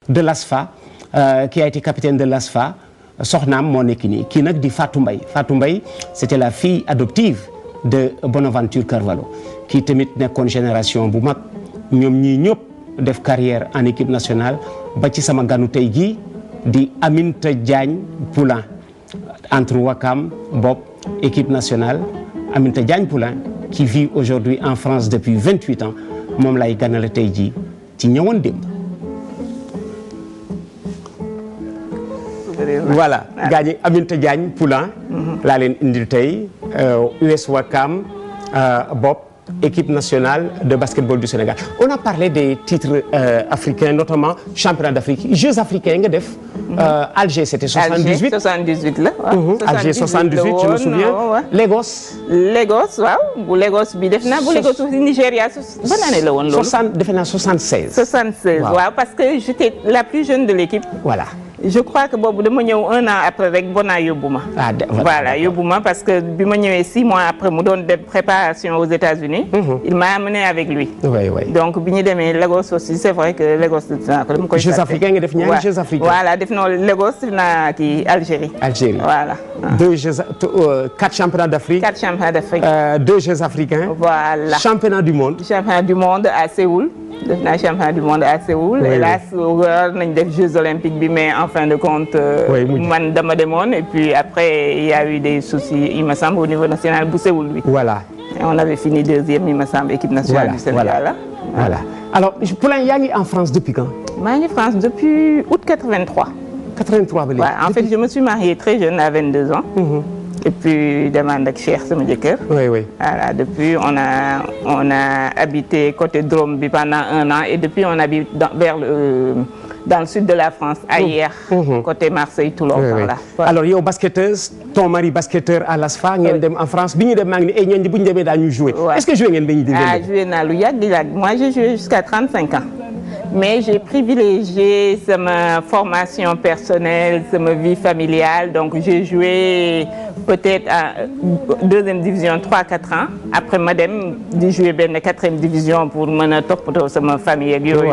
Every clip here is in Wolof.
de l'ASFA qui a été capitaine de l'ASFA soxnaam moo nekk nii kii nag di Fatou Mbaye Fatou Mbaye c'était la fille adoptive de Bonaventure Carvalho kii tamit nekkoon génération bu mag ñoom ñii ñëpp def carrière en équipe nationale ba ci sama ganu tey jii di Aminata Diagne Poulain entre Ouakam Bopp équipe nationale Aminata Diagne Poulain qui vit aujourd'hui en France depuis 28 ans moom lay ganale tey jii ci ñëwoon démb. Voilà gaañi Aminata Diagne Poulain laa leen indil tey US Ouakam Bopp équipe nationale de basketball du Sénégal. On a parlé des titres africains, notamment championnat d'Afrique, Jeux africains nga def. Alger c'était 78. Alger 78 la. Alger 78 je me souviens. Lagos. Lagos waaw bu Lagos bi def naa bu Lagos Nigéria ban année la woon loolu. defe naa 76. 76 waaw parce que j'étais la plus jeune de l'équipe. Voilà. Je crois que boobu dama ñëw un an après rek Bona yóbbu ma. Voilà yóbbu ma parce que bi ma ñëwee 6 mois après mu doon def préparation aux États-Unis il m'a amené avec lui. Donc bi ñu demee Lagos aussi c'est vrai que Lagos dinaa ko dama koy. Jeux africains nga def ñaari Jeux africains. Voilà def na Lagos def na kii Algérie. Voilà. 4 championnats d'Afrique. 4 championnats d'Afrique. 2 Jeux africains. Voilà. Championnat du monde. Championnat du monde à Séoul. def naa championnat du monde à Séoul. Et là war nañ def Jeux olympiques bi mais en fin de compte. man dama demoon et puis après il y a eu des soucis il me semble au niveau national bu Séoul bi. Voilà. Et on avait fini 2e il me semble équipe nationale du Sénégal. Voilà. Alors Poulain yaa ngi en France depuis quand? maa ngi France depuis août 83. 83 ba léegi. En fait je me suis mariée très jeune à 22 ans. Et puis demande ak Cheikh sama jëkkër. Voilà depuis on a habité côté Drôme bi pendant 1 an et depuis on habite dans le sud de la France à Hyères. Côté Marseille Toulon voilà. Alors yow basketteuse ton mari basketteur à l'ASFA ngeen dem en France bi ñu dem maa ngi ne ñooñu bu ñu demee daañu jouer. Est-ce que joué ngeen dañuy di joué naa lu yàgg moi j'ai joué jusqu'à 35 ans. Mais j'ai privilégié ma formation personnelle, ma vie familiale. Donc j'ai joué peut-être à 2e division 3-4 ans. Après ma dem di jouer benn 4e division pour mën a toppatoo sama famille ak yooyu.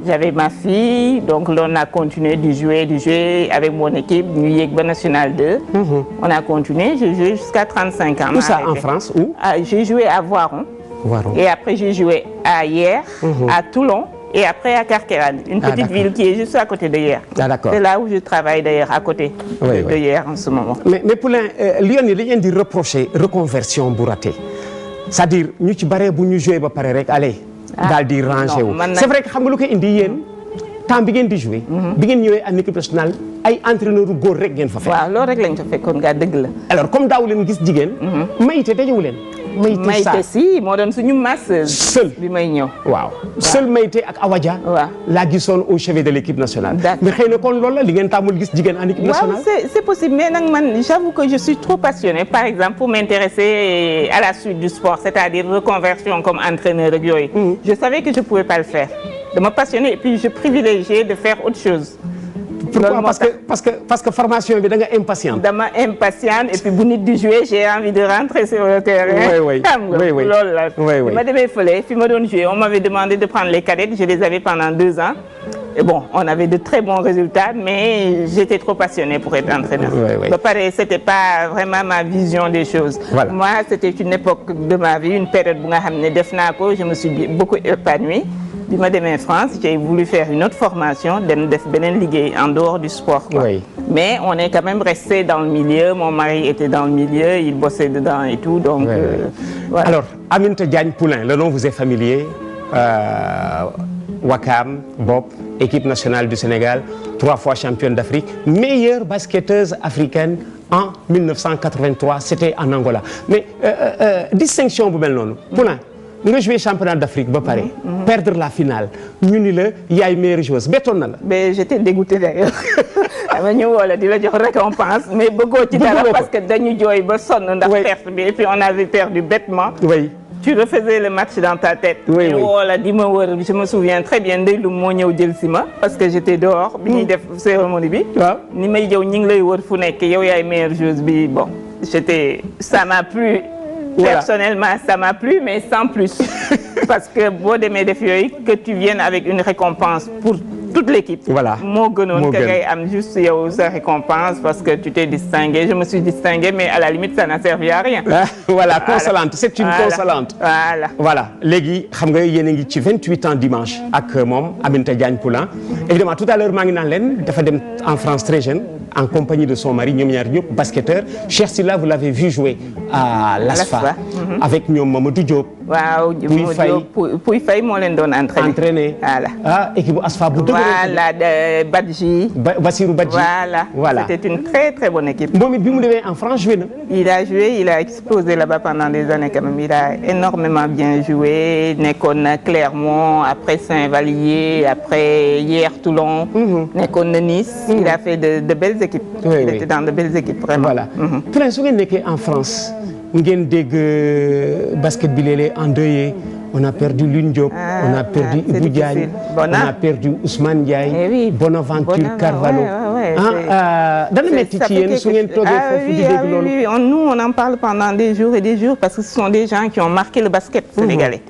J'avais ma fille, donc là on a continué de jouer avec mon équipe ñu yéeg ba national 2. On a continué, j'ai joué jusqu'à 35 ans. Où ça en France où? J'ai joué à Voiron. Et après j'ai joué à Hyères, à Toulon. Et après à Carqueiranne, une petite ville qui est juste à côté de Hyères. C'est là où je travaille d'ailleurs, à côté de Hyères en ce moment. Mais Poulain, Lyon yi dañu leen di reprocher reconversion bu raté. C'est-à-dire ñu ci bare bu ñu joué ba pare rek allez. daal di ranger wu. C'est vrai que xam nga lu ko indi yéen temps bi ngeen di joué. bi ngeen ñëwee en équipe nationale ay entraîneur u góor rek ngeen fa fekk. Waaw loolu rek lañ fa fekkoon nga dëgg la. Alors comme daaw leen gis jigéen. Mayite dajewu leen. Mayte si moo doon suñu masseuse. Seul bi may ñëw. waaw seul Mayte ak Awadja. laa gisoon au chevet de l'équipe nationale. mais xëy na kon loolu la li ngeen tàmmul gis jigéen en équipe nationale. waaw c'est possible mais nag man j'avoue que je suis trop passionnée par exemple pour m'intéresser à la suite du sport c'est-à-dire reconversion comme entraîneur ak yooyu. Je savais que je pouvais pas le faire. dama passionnée et puis je privilégiais de faire autre chose. Pourquoi? Parce que formation bi da nga impatiente. Dama impatiente et puis bu nit di jouer j'ai envie de rentrer sur le terrain. Oui. Loolu la. bi ma demee fële fi ma doon jouer on m'avait demandé de prendre les cadettes je les avais pendant 2 ans. Et bon on avait de très bons résultats mais j'étais trop passionnée pour être entraîneur. Ba pare c'était pas vraiment ma vision des choses. Moi c'était une époque de ma vie une période bu nga xam ne def naa ko je me suis beaucoup épanouie. bi ma demee France j'ai voulu faire une autre formation dem def beneen liggéey en dehors du sport quoi. Mais on est quand même resté dans le milieu mon mari était dans le milieu il bossait dedans et tout donc voilà. Alors Aminata Diagne Poulain le nom vous est familier Ouakam Bopp équipe nationale du Sénégal 3 fois championne d'Afrique meilleure basketteuse africaine en 1983 c'était en Angola mais distinction bu mel noonu Poulain nga joué championnat d'Afrique ba pare. perdre la finale ñu ni la yaay meilleure joueuse bettoon na la. mais j'étais dégoûtée d'ailleurs dama ñu woo la di la jox récompense mais bëggoo ci dara parce que dañu jooy ba sonn ndax perte bi et puis on avait perdu bêtement. Tu refaisais le match dans ta tête. woo la di ma wër je me souviens très bien Ndeye Loum moo ñëw jël si ma parce que j'étais dehors. bi ñuy def cérémonie bi. ni may jëw ñi ngi lay wër fu nekk yow yaay meilleure joueuse bi bon ça m'a plu. Personnellement ça m'a plu mais sans plus parce que boo demee def yooyu que tu viennes avec une récompense pour toute l'équipe. Voilà. moo gënoon que ngay am juste yow sa récompense parce que tu t'es distingué. Je me suis distingué, mais à la limite ça n'a servi à rien. Voilà, consolante, c'est une consolante. Voilà léegi xam nga yéen a ngi ci 28 ans dimanche ak moom Aminata Diagne Poulain. Évidemment tout à l'heure maa ngi naan leen dafa dem en France très jeune en compagnie de son mari ñoom ñaar ñëpp basketteur. Cheikh Sylla vous l'avez vu jouer à l'ASFA avec ñoom Mamadou Diop. waaw Pouy Faye moo leen doon entraîné. Voilà. Équipe bu ASFA bu dëgg. Voilà Badji. Bassirou Badji. Voilà. C'était une très bonne équipe. moom it bi mu demee en France joué na. Il a explosé là-bas pendant des années quand même. Il a énormément bien joué. nekkoon na Clermont, après Saint-Vallier, après hier Toulon. nekkoon na Nice. Il a fait de belles équipes. Il était dans de belles équipes vraiment. Voilà. Poulain su ngeen nekkee en France ngeen dégg basket bi léeg-léeg endeuillé. On a perdu Lune Diop, on a perdu Ibou Diagne, on a perdu Ousmane Ndiaye, Bonaventure Carvalho. Dana metti ci yéen su ngeen toogee foofu di dégg loolu. Oui, nous on en parle pendant des jours et des jours parce que ce sont des gens qui ont marqué le basket sénégalais.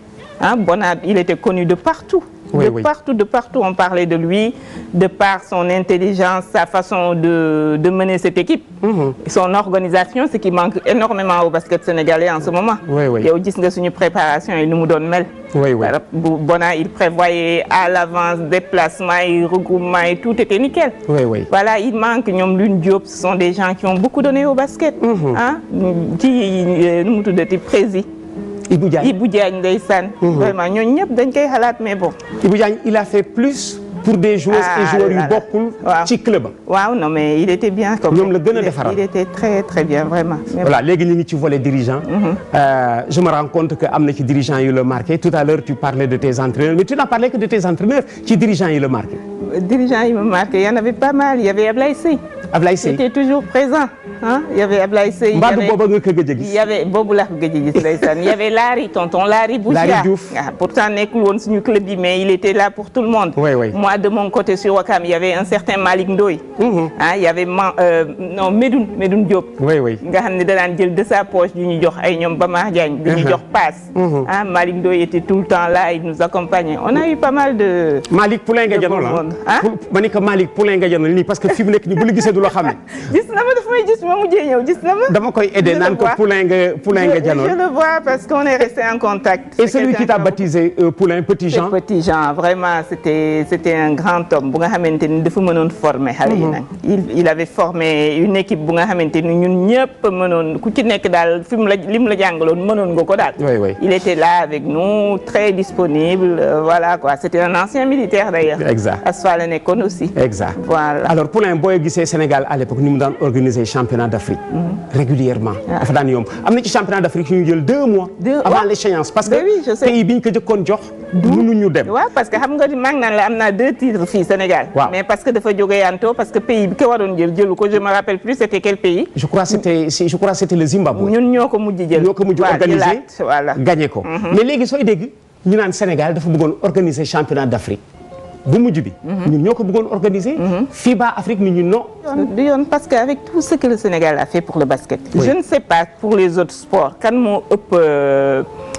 Bona, il était connu de partout. De partout, on parlait de lui, de par son intelligence, sa façon de mener cette équipe, son organisation, ce qui manque énormément au basket sénégalais en ce moment. Yow gis nga suñu préparation yi nu mu doon mel. Bona, il prévoyait à l'avance déplacement et regroupement et tout était nickel. Voilà, il manque ñoom Lune Diop, ce sont des gens qui ont beaucoup donné au basket. Qui nu mu tuddati Prési. Ibou Diagne ndeysaan. Vraiment ñooñu ñëpp dañ koy xalaat mais bon. Ibou Diagne il a fait plus pour des joueuses et joueurs yu bokkul ci club. waaw non mais il était bien comme ñoom la gën a defaral. il était très bien vraiment. Voilà léegi ñu ngi ci volet dirigeant. Je me rends compte que am na ci dirigeant yu la marqué tout à l'heure tu parlais de tes entraîneurs mais tu n'as parlé que de tes entraîneurs ci dirigeant yi la marqué. Dirigeant yi ma marqué il y en avait pas mal il y avait Ablaye Seye. Il était toujours présent. Il y avait Ablaye Seye. Mbadou boobu nga ko gëj a gis. Il y avait boobu laa ko gëj a gis ndeysaan. Il y avait Larry tonton Larry Bouchia. Larry Diouf. Pourtant nekkul woon suñu club bi mais il était là pour tout le monde. Moi de mon côté sur Ouakam il y avait un certain Malick Ndoye. Il y avait Medoune Diop. nga xam ne da daan jël de sa poche du ñu jox ay ñoom Bamar Diagne du ñu jox passe. Malick Ndoye était tout le temps là il nous accompagnait on a eu pas mal de. Malick Poulain nga jënoon ma ni ko Malick Poulain nga jënoon nii parce que fi mu nekk nii bu la gisee du la xam ne. gis na ma daf may gis ma mujjee ñëw gis na ma. dama koy aider naan ko Poulain nga janoon. Je le vois parce qu'on est resté en contact. Et celui qui t'a baptisé Poulain Petit Jean. Petit Jean vraiment c'était un grand homme bu nga xamante ni dafa mënoon former xale yi nag. il avait formé une équipe bu nga xamante ni ñun ñëpp mënoon ku ci nekk daal fi mu la li mu la jàngaloon mënoon nga ko daal. Il était là avec nous très disponible voilà quoi c'était un ancien militaire d'ailleurs. Exact. Asfa la nekkoon aussi. Exact. Voilà. Alors Poulain booy gisee Sénégal à l'époque ni mu daan organiser championnat d'Afrique. Régulièrement. dafa daan yomb am na ci championnat d'Afrique yu ñu jël 2 mois. avant l'échéance parce que pays bi ñu ko jëkkoon jox. mënuñu dem. waaw parce que xam nga maa ngi naan la am naa 2 titres fii Sénégal. mais parce que dafa jógee Anto parce que pays bi ko waroon jëlu ko je me rappelle plus c'était quel pays. je crois c'était le Zimbabwe. ñun ñoo ko mujj jël. ñoo ko mujj organiser gagné ko. mais léegi sooy dégg ñu naan Sénégal dafa bëggoon organiser championnat d'Afrique. bu mujj bi. ñun ñoo ko bëggoon organiser. FIBA Afrique ni ñu non. du yoon parce que avec tout ce que le Sénégal a fait pour le basket. je ne sais pas pour les autres sports kan moo ëpp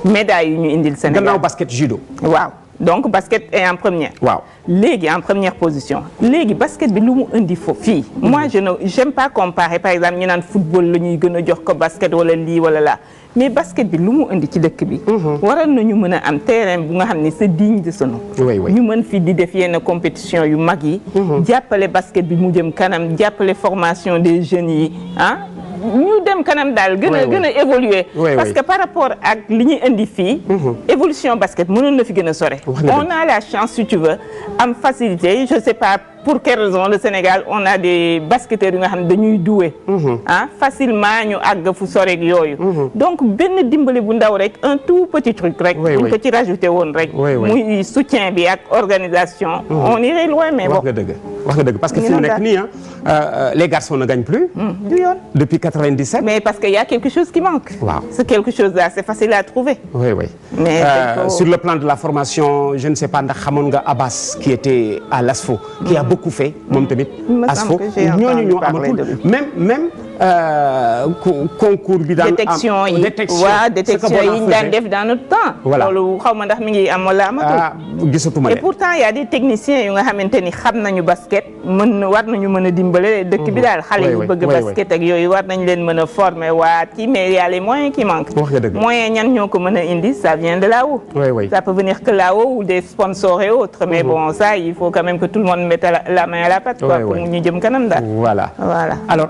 médaille yu ñu indil Sénégal. gannaaw basket judo. waaw donc basket est en première. waaw léegi en première position. léegi basket bi lu mu indi foofu fii. moi j'aime pas comparer par exemple ñu naan football la ñuy gën a jox ko basket wala lii wala laa. mais basket bi lu mu indi ci dëkk bi. waral nañu mën a am terrain bu nga xam ne c'est digne de ce nom. ñu mën fi di def yenn compétition yu mag yi. jàppale basket bi mu jëm kanam jàppale formation des jeunes yi ñu dem kanam daal gën a évoluer. parce que par rapport ak li ñuy indi fii. évolution basket mënoon na fi gën a sore. on a la chance si tu veux am facilité je sais pas. pour quelle raison le Sénégal on a des basketteurs yu nga xam ne dañuy doué. Facilement ñu àgg fu soreeg yooyu. donc benn dimbali bu ndaw rek un tout petit truc rek. buñ ko ci rajouté woon rek. muy soutien bi ak organisation. on irait loin mais bon. wax nga dëgg parce que fi mu nekk nii les garçons ne gagnent plus. du yoon depuis 97. mais parce que y a quelque chose qui manque. waaw c'est quelque chose là c'est facile à trouver. mais sur le plan de la formation je ne sais pas ndax xamoon nga Abbas qui était à l'ASFO. qui a beaucoup fait moom tamit. ASFO ñooñu ñoo amatul même concours bi daan am détection yi waaw détection yi ñu daan def dans notre temps. voilà loolu xaw ma ndax mi ngi am wala amatul. gisatuma leen et pourtant y a des techniciens yu nga xamante ni xam nañu basket war nañu mën a dimbale dëkk bi daal xale yi bëgg basket ak yooyu war nañ leen mën a former waa kii mais y a les moyens qui manquent. moyens ñan ñoo ko mën a indi ça vient de là-haut. ça peut venir que là-haut ou des sponsors et autres mais bon ça il faut quand même que tout le monde mette la main à la pâte quoi pour ñu jëm kanam daal. voilà alors